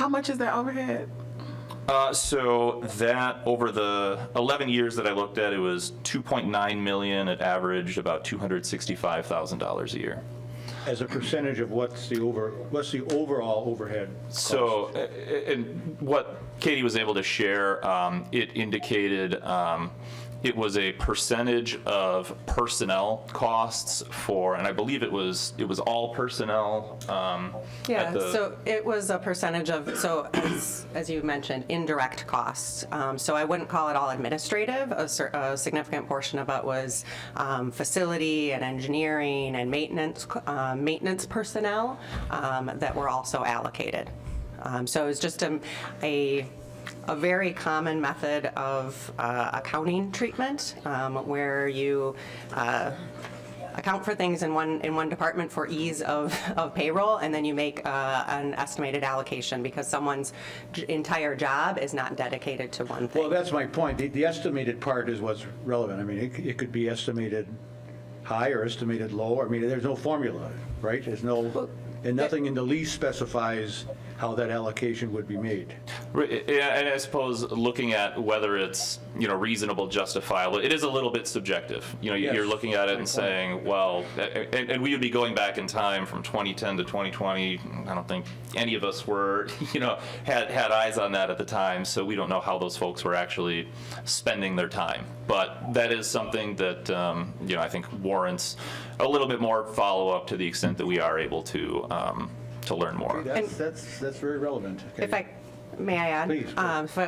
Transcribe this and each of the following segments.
How much is that overhead? So that over the 11 years that I looked at, it was 2.9 million. It averaged about $265,000 a year. As a percentage of what's the overall overhead cost? So, and what Katie was able to share, it indicated it was a percentage of personnel costs for, and I believe it was all personnel. Yeah, so it was a percentage of, so as you mentioned, indirect costs. So I wouldn't call it all administrative. A significant portion of it was facility and engineering and maintenance personnel that were also allocated. So it was just a very common method of accounting treatment where you account for things in one department for ease of payroll, and then you make an estimated allocation because someone's entire job is not dedicated to one thing. Well, that's my point. The estimated part is what's relevant. I mean, it could be estimated high or estimated low. I mean, there's no formula, right? There's no, and nothing in the lease specifies how that allocation would be made. Yeah, and I suppose looking at whether it's reasonable, justifiable, it is a little bit subjective. Yes, you're looking at it and saying, well, and we would be going back in time from 2010 to 2020. I don't think any of us were, had eyes on that at the time, so we don't know how those folks were actually spending their time. But that is something that I think warrants a little bit more follow-up to the extent that we are able to learn more. That's very relevant. Okay. May I add? Please.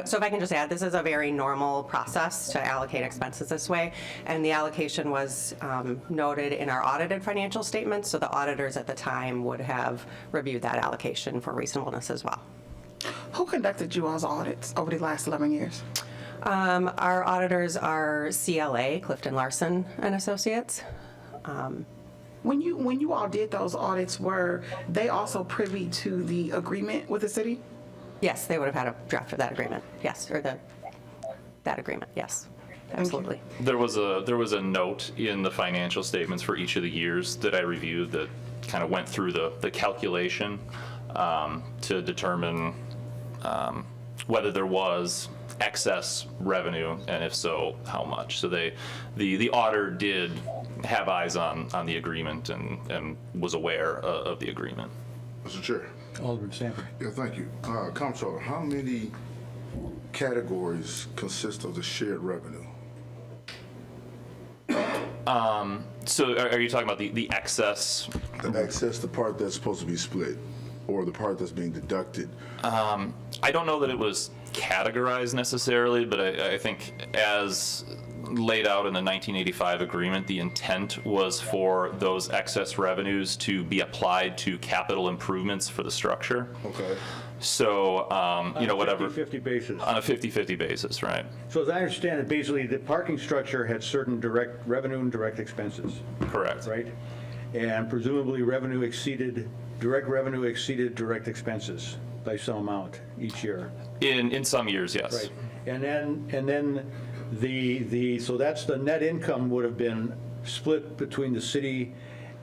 So if I can just add, this is a very normal process to allocate expenses this way, and the allocation was noted in our audited financial statements, so the auditors at the time would have reviewed that allocation for reasonableness as well. Who conducted you all's audits over the last 11 years? Our auditors are CLA, Clifton Larson and Associates. When you all did those audits, were they also privy to the agreement with the city? Yes, they would have had a draft of that agreement. Yes, or that agreement. Yes, absolutely. There was a note in the financial statements for each of the years that I reviewed that kind of went through the calculation to determine whether there was excess revenue, and if so, how much. So the auditor did have eyes on the agreement and was aware of the agreement. Mr. Chair. Alderman Sanford. Yeah, thank you. Comptroller, how many categories consist of the shared revenue? So are you talking about the excess? The excess, the part that's supposed to be split, or the part that's being deducted? I don't know that it was categorized necessarily, but I think as laid out in the 1985 agreement, the intent was for those excess revenues to be applied to capital improvements for the structure. Okay. So, whatever. 50-50 basis. On a 50-50 basis, right. So as I understand it, basically the parking structure had certain direct revenue and direct expenses. Correct. Right? And presumably direct revenue exceeded direct expenses by some amount each year. In some years, yes. Right. And then so that's the net income would have been split between the city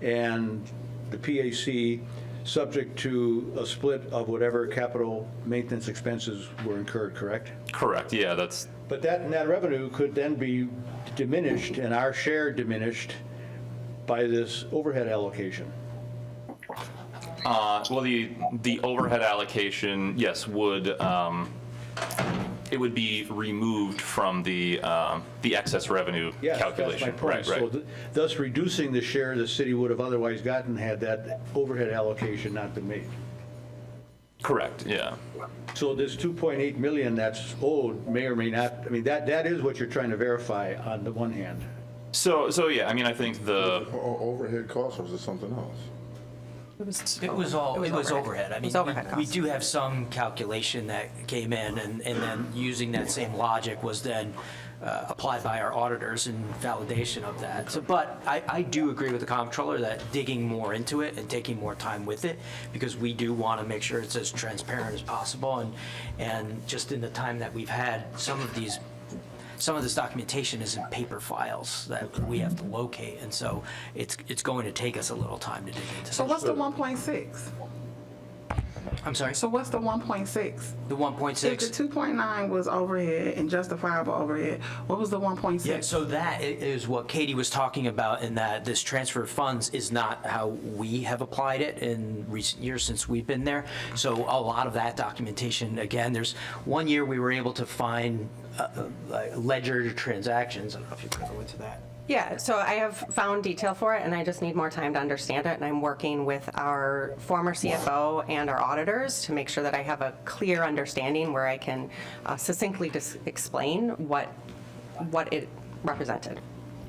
and the PAC, subject to a split of whatever capital maintenance expenses were incurred, correct? Correct, yeah, that's... But that net revenue could then be diminished and our share diminished by this overhead allocation. Well, the overhead allocation, yes, would it would be removed from the excess revenue calculation. That's my point. Right. So thus reducing the share the city would have otherwise gotten had that overhead allocation not been made. Correct, yeah. So this 2.8 million that's owed may or may not, I mean, that is what you're trying to verify on the one hand. So yeah, I mean, I think the... Overhead costs, or is it something else? It was overhead. I mean, overhead we costs. do have some calculation that came in, and then using that same logic was then applied by our auditors in validation of that. So, but I do agree with the comptroller that digging more into it and taking more time with it, because we do want to make sure it's as transparent as possible, and just in the time that we've had, some of this documentation is in paper files that we have to locate, and so it's going to take us a little time to dig into. So what's the 1.6? I'm sorry, So what's the 1.6? the If the 1.6? 2.9 was overhead and justifiable overhead, what was the 1.6? Yeah, so that is what Katie was talking about, in that this transfer of funds is not how we have applied it in recent years since we've been there. So a lot of that documentation, again, there's one year we were able to find ledger transactions. I don't know if you could go into that. Yeah, so I have found detail for it, and I just need more time to understand it, and I'm working with our former CFO and our auditors to make sure that I have a clear understanding where I can succinctly explain what it represented.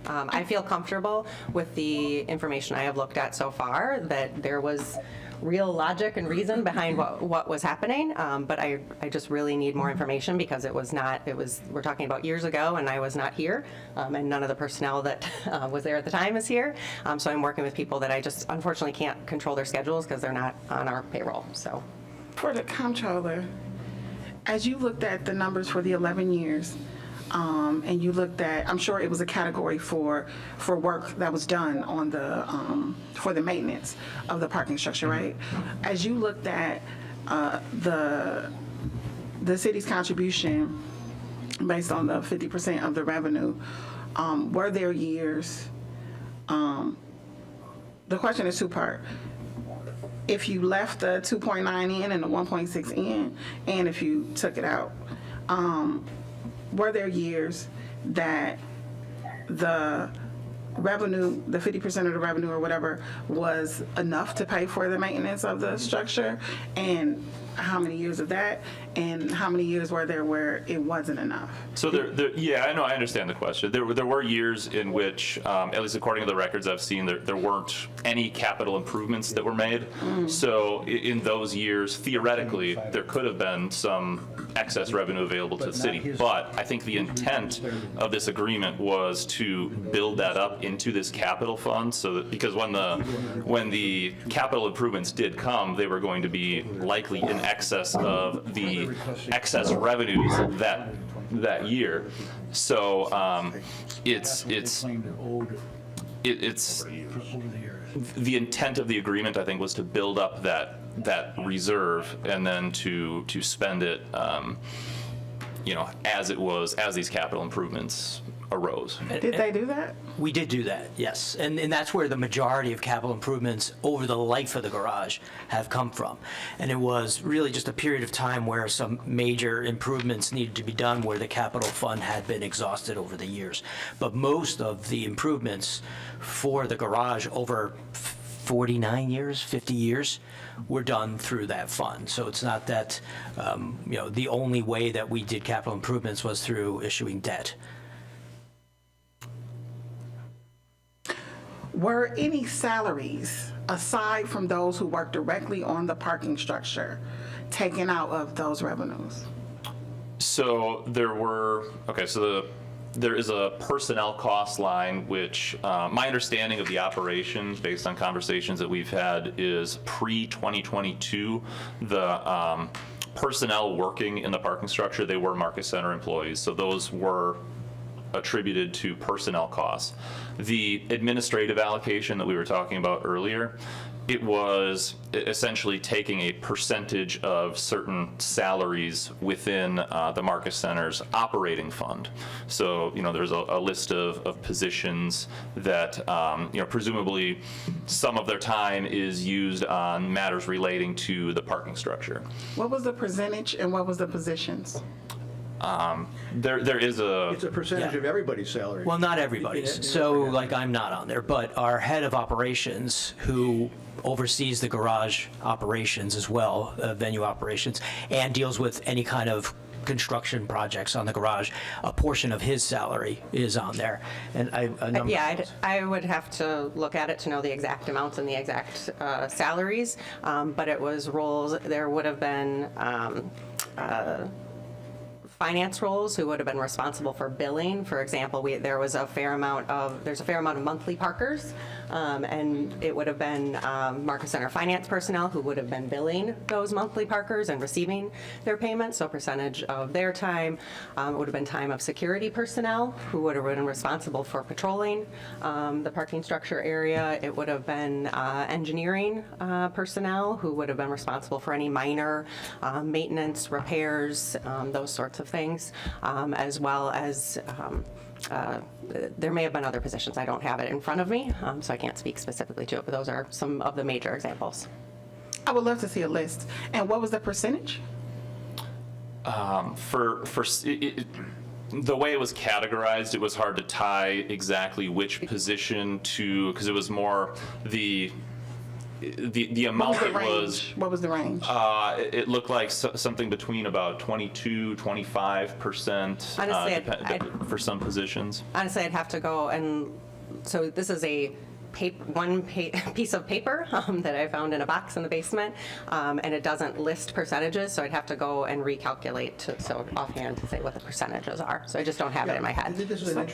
I feel comfortable with the information I have looked at so far, that there was real logic and reason behind what was happening, but I just really need more information, because we're talking about years ago, and I was not here, and none of the personnel that was there at the time is here. So I'm working with people that I just unfortunately can't control their schedules because they're not on our payroll, so. For the comptroller, as you looked at the numbers for the 11 years, and you looked at, I'm sure it was a category for work that was done on the, for the maintenance of the parking structure, right? As you looked at the city's contribution based on the 50% of the revenue, were there years, the question is two-part. If you left the 2.9 in and the 1.6 in, and if you took it out, were there years that the revenue, the 50% of the revenue or whatever, was enough to pay for the maintenance of the structure? And how many years of that? And how many years were there where it wasn't enough? So yeah, I know, I understand the question. There were years in which, at least according to the records I've seen, there weren't any capital improvements that were made. So in those years, theoretically, there could have been some excess revenue available to the city. But I think the intent of this agreement was to build that up into this capital fund, so that, because when the capital improvements did come, they were going to be likely in excess of the excess revenues that year. So it's the intent of the agreement, I think, was to build up that reserve and then to spend it, as these capital improvements arose. Did they do that? We did do that, yes. And that's where the majority of capital improvements over the life of the garage have come from. And it was really just a period of time where some major improvements needed to be done, where the capital fund had been exhausted over the years. But most of the improvements for the garage over 49 years, 50 years, were done through that fund. So it's not that, the only way that we did capital improvements was through issuing debt. Were any salaries, aside from those who work directly on the parking structure, taken out of those revenues? So there is a personnel cost line, which my understanding of the operation, based on conversations that we've had, is pre-2022, the personnel working in the parking structure, they were Marcus Center employees. So those were attributed to personnel costs. The administrative allocation that we were talking about earlier, it was essentially taking a percentage of certain salaries within the Marcus Center's operating fund. So, there's a list of positions that, presumably some of their time is used on matters relating to the parking structure. What was the percentage and what was the positions? There is It's a percentage Yeah. of everybody's salary. Well, not everybody's. So, I'm not on there, but our head of operations, who oversees the garage operations as well, venue operations, and deals with any kind of construction projects on the garage, a portion of his salary is on there. And I would have to look at it to know the exact amounts and the exact salaries, but it was roles, there would have been finance roles who would have been responsible for billing. For example, there's a fair amount of monthly parkers, and it would have been Market Center finance personnel who would have been billing those monthly parkers and receiving their payments. So percentage of their time would have been time of security personnel who would have been responsible for patrolling the parking structure area. It would have been engineering personnel who would have been responsible for any minor maintenance, repairs, those sorts of things, as well as there may have been other positions. I don't have it in front of me, so I can't speak specifically to it, but those are some of the major examples. I would love to see a list. And what was the percentage? The way it was categorized, it was hard to tie exactly which position to, because it was more the amount What was the it was. range? What was the range? It looked like something between about 22-25% Honestly, for some positions. Honestly, I'd have to go and, so this is a piece of paper that I found in a box in the basement, and it doesn't list percentages, so I'd have to go and recalculate so offhand to say what the percentages are. So I just don't have it in my head. This is an